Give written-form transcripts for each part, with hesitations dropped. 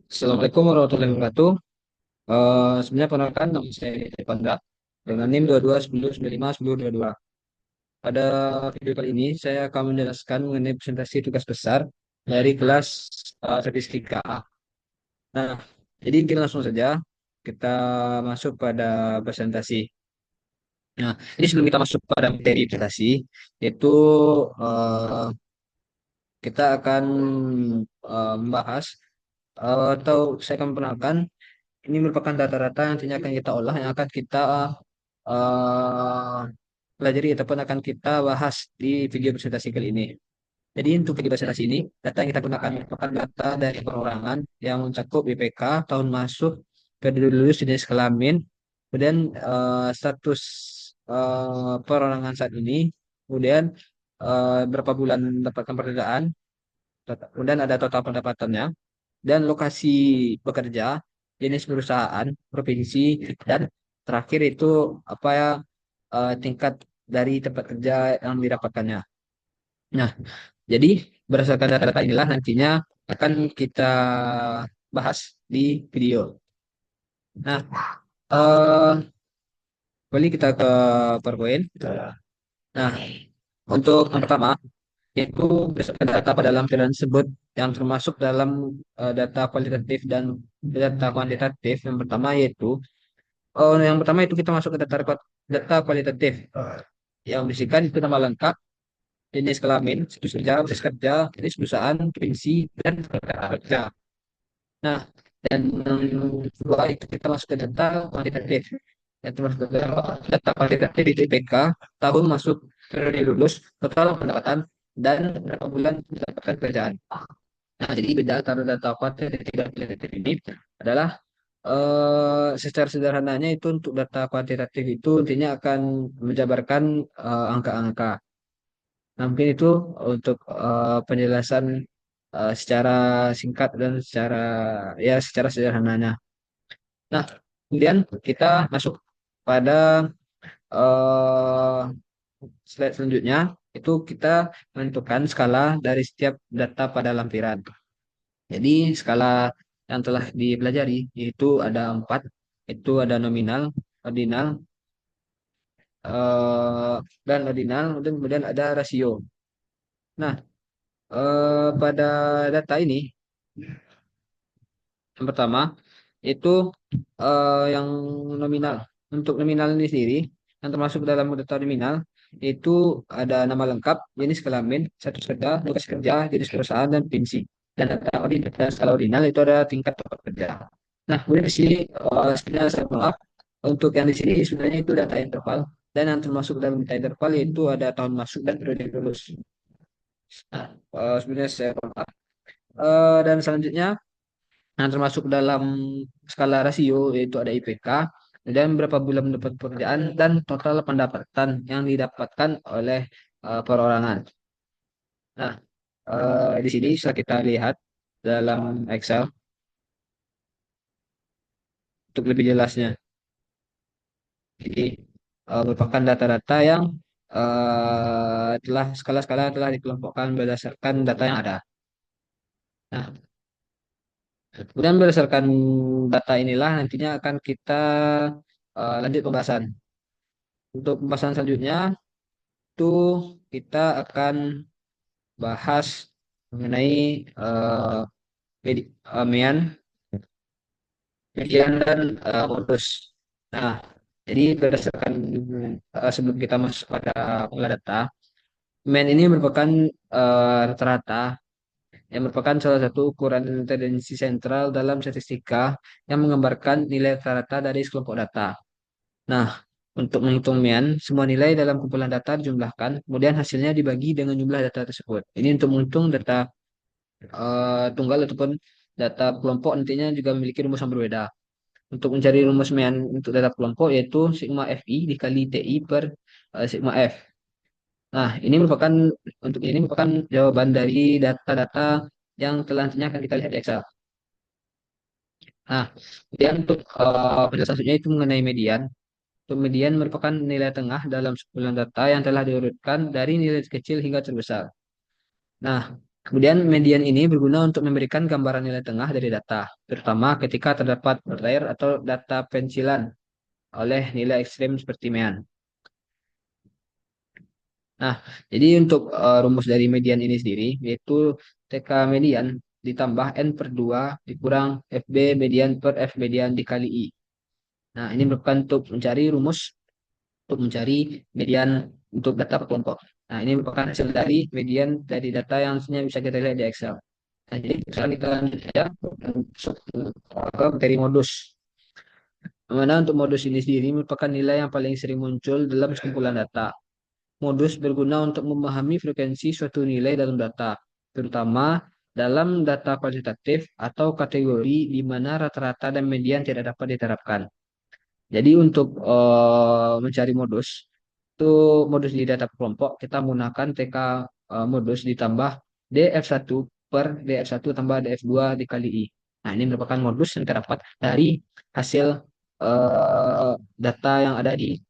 Assalamualaikum warahmatullahi wabarakatuh. Sebenarnya perkenalkan nama saya Devandra dengan NIM 2210951022. Pada video kali ini saya akan menjelaskan mengenai presentasi tugas besar dari kelas statistika A. Nah, jadi kita langsung saja kita masuk pada presentasi. Nah, ini sebelum kita masuk pada materi presentasi, yaitu eh, kita akan membahas atau saya akan memperkenalkan. Ini merupakan data-data yang nantinya akan kita olah, yang akan kita eh, pelajari ataupun akan kita bahas di video presentasi kali ini. Jadi untuk video presentasi ini, data yang kita gunakan merupakan data dari perorangan yang mencakup BPK, tahun masuk, periode lulus, jenis kelamin, kemudian status perorangan saat ini, kemudian berapa bulan mendapatkan pekerjaan, kemudian ada total pendapatannya, dan lokasi bekerja, jenis perusahaan, provinsi, dan terakhir itu apa ya, tingkat dari tempat kerja yang didapatkannya. Nah, jadi berdasarkan data-data inilah nantinya akan kita bahas di video. Nah, eh, kembali kita ke PowerPoint. Nah, untuk yang pertama, yaitu berdasarkan data pada lampiran tersebut yang termasuk dalam data kualitatif dan data kuantitatif. Yang pertama yaitu yang pertama itu kita masuk ke data kualitatif yang berisikan itu nama lengkap, jenis kelamin, situs kerja, jenis kerja, jenis perusahaan, provinsi, dan tempat kerja. Nah, dan yang kedua itu kita masuk ke data kuantitatif. Yang termasuk ke dalam data kuantitatif itu IPK, tahun masuk, periode lulus, total pendapatan, dan berapa bulan mendapatkan kerjaan. Nah, jadi beda antara data kuantitatif dan kualitatif ini adalah secara sederhananya itu untuk data kuantitatif itu intinya akan menjabarkan angka-angka. Nah, mungkin itu untuk penjelasan secara singkat dan secara sederhananya. Nah, kemudian kita masuk pada eh, slide selanjutnya, itu kita menentukan skala dari setiap data pada lampiran. Jadi skala yang telah dipelajari yaitu ada empat, itu ada nominal, ordinal, eh, dan ordinal, dan kemudian ada rasio. Nah, pada data ini yang pertama itu yang nominal. Untuk nominal ini sendiri yang termasuk dalam data nominal itu ada nama lengkap, jenis kelamin, status kerja, lokasi kerja, jenis perusahaan, dan provinsi. Dan data ordinal, dan skala ordinal itu ada tingkat tempat kerja. Nah, kemudian di sini sebenarnya saya maaf, untuk yang di sini sebenarnya itu data interval, dan yang termasuk dalam data interval yaitu ada tahun masuk dan periode lulus. Nah, sebenarnya saya maaf. Dan selanjutnya yang termasuk dalam skala rasio yaitu ada IPK dan berapa bulan mendapat pekerjaan dan total pendapatan yang didapatkan oleh perorangan. Nah, di sini bisa kita lihat dalam Excel untuk lebih jelasnya. Jadi merupakan data-data yang telah skala-skala telah dikelompokkan berdasarkan data yang ada. Nah, kemudian berdasarkan data inilah nantinya akan kita lanjut pembahasan. Untuk pembahasan selanjutnya itu kita akan bahas mengenai mean, median, dan modus. Nah, jadi berdasarkan sebelum kita masuk pada pola data, mean ini merupakan rata-rata yang merupakan salah satu ukuran tendensi sentral dalam statistika yang menggambarkan nilai rata-rata dari sekelompok data. Nah, untuk menghitung mean, semua nilai dalam kumpulan data dijumlahkan, kemudian hasilnya dibagi dengan jumlah data tersebut. Ini untuk menghitung data tunggal ataupun data kelompok nantinya juga memiliki rumus yang berbeda. Untuk mencari rumus mean untuk data kelompok yaitu sigma FI dikali TI per sigma F. Nah, ini merupakan jawaban dari data-data yang telah nantinya akan kita lihat di Excel. Nah, kemudian untuk penjelasan selanjutnya itu mengenai median. Untuk median merupakan nilai tengah dalam sekumpulan data yang telah diurutkan dari nilai kecil hingga terbesar. Nah, Kemudian median ini berguna untuk memberikan gambaran nilai tengah dari data, terutama ketika terdapat outlier atau data pensilan oleh nilai ekstrem seperti mean. Nah, jadi untuk rumus dari median ini sendiri, yaitu TK median ditambah N per 2 dikurang FB median per F median dikali I. Nah, ini merupakan untuk mencari rumus, untuk mencari median untuk data per kelompok. Nah, ini merupakan hasil dari median dari data yang sebenarnya bisa kita lihat di Excel. Nah, jadi sekarang kita lanjut saja masuk ke materi modus. Mana untuk modus ini sendiri merupakan nilai yang paling sering muncul dalam sekumpulan data. Modus berguna untuk memahami frekuensi suatu nilai dalam data, terutama dalam data kualitatif atau kategori di mana rata-rata dan median tidak dapat diterapkan. Jadi untuk mencari modus, itu modus di data kelompok, kita menggunakan TK modus ditambah DF1 per DF1 tambah DF2 dikali I. Nah, ini merupakan modus yang terdapat dari hasil data yang ada di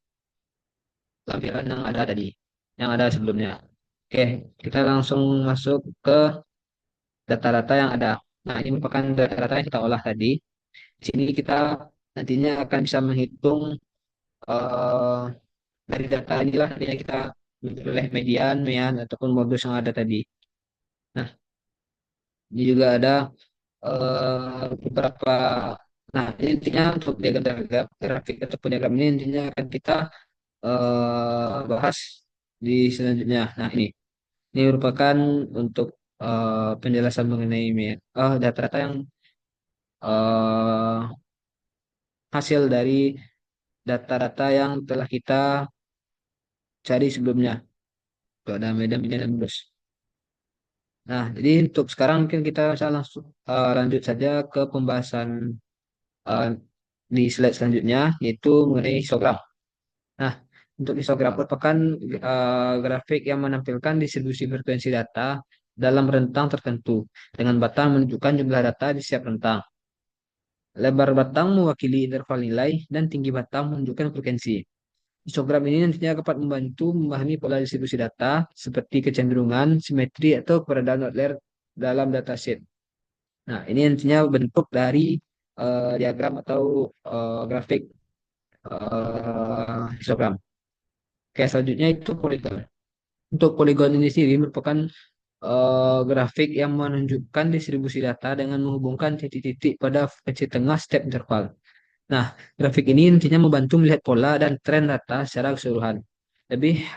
lampiran yang ada tadi, yang ada sebelumnya. Oke, kita langsung masuk ke data-data yang ada. Nah, ini merupakan data-data yang kita olah tadi. Di sini kita nantinya akan bisa menghitung eh, dari data inilah nantinya kita memperoleh median, mean, ataupun modus yang ada tadi. Nah, ini juga ada beberapa. Nah, ini intinya untuk diagram grafik ataupun diagram ini intinya akan kita bahas di selanjutnya. Nah, ini merupakan untuk penjelasan mengenai data-data yang eh, hasil dari data-data yang telah kita cari sebelumnya. Itu ada medan medan dan bus. Nah, jadi untuk sekarang mungkin kita bisa langsung lanjut saja ke pembahasan eh, di slide selanjutnya, yaitu mengenai histogram. Nah, untuk histogram merupakan grafik yang menampilkan distribusi frekuensi data dalam rentang tertentu, dengan batang menunjukkan jumlah data di setiap rentang. Lebar batang mewakili interval nilai dan tinggi batang menunjukkan frekuensi. Histogram ini nantinya dapat membantu memahami pola distribusi data seperti kecenderungan, simetri, atau keberadaan outlier dalam dataset. Nah, ini nantinya bentuk dari diagram atau grafik histogram. Oke, selanjutnya itu poligon. Untuk poligon ini sendiri merupakan grafik yang menunjukkan distribusi data dengan menghubungkan titik-titik pada frekuensi tengah setiap interval. Nah, grafik ini intinya membantu melihat pola dan tren data secara keseluruhan. Lebih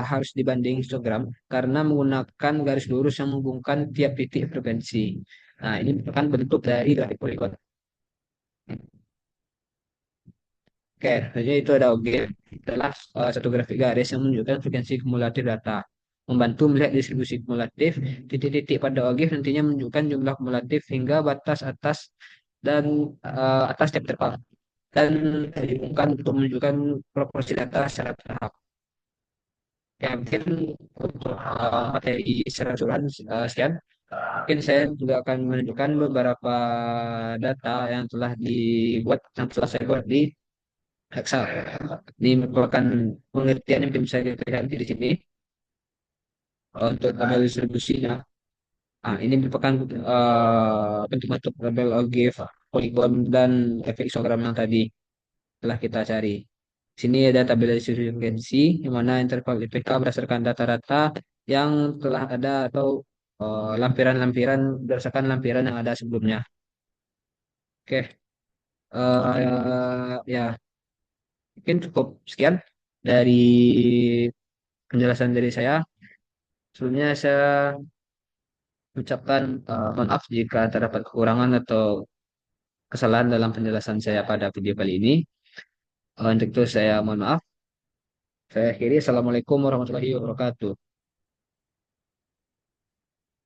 harus dibanding histogram karena menggunakan garis lurus yang menghubungkan tiap titik frekuensi. Nah, ini merupakan bentuk dari grafik poligon. Oke, jadi itu ada OGIF adalah satu grafik garis yang menunjukkan frekuensi kumulatif data. Membantu melihat distribusi kumulatif, titik-titik pada OGIF nantinya menunjukkan jumlah kumulatif hingga batas atas dan atas tiap interval. Dan dihubungkan untuk menunjukkan proporsi data secara bertahap. Ya, mungkin untuk materi secara keseluruhan sekian. Mungkin saya juga akan menunjukkan beberapa data yang telah dibuat, yang telah saya buat di Excel. Ini merupakan pengertian yang mungkin bisa kita lihat di sini untuk tabel distribusinya. Ah, ini merupakan bentuk-bentuk tabel OGIF, polygon, dan efek histogram yang tadi telah kita cari. Sini ada tabel distribusi frekuensi, di mana interval IPK berdasarkan data-data yang telah ada atau lampiran-lampiran berdasarkan lampiran yang ada sebelumnya. Oke, ya mungkin cukup sekian dari penjelasan dari saya. Sebelumnya saya ucapkan maaf jika terdapat kekurangan atau kesalahan dalam penjelasan saya pada video kali ini. Untuk itu saya mohon maaf. Saya akhiri. Assalamualaikum warahmatullahi wabarakatuh.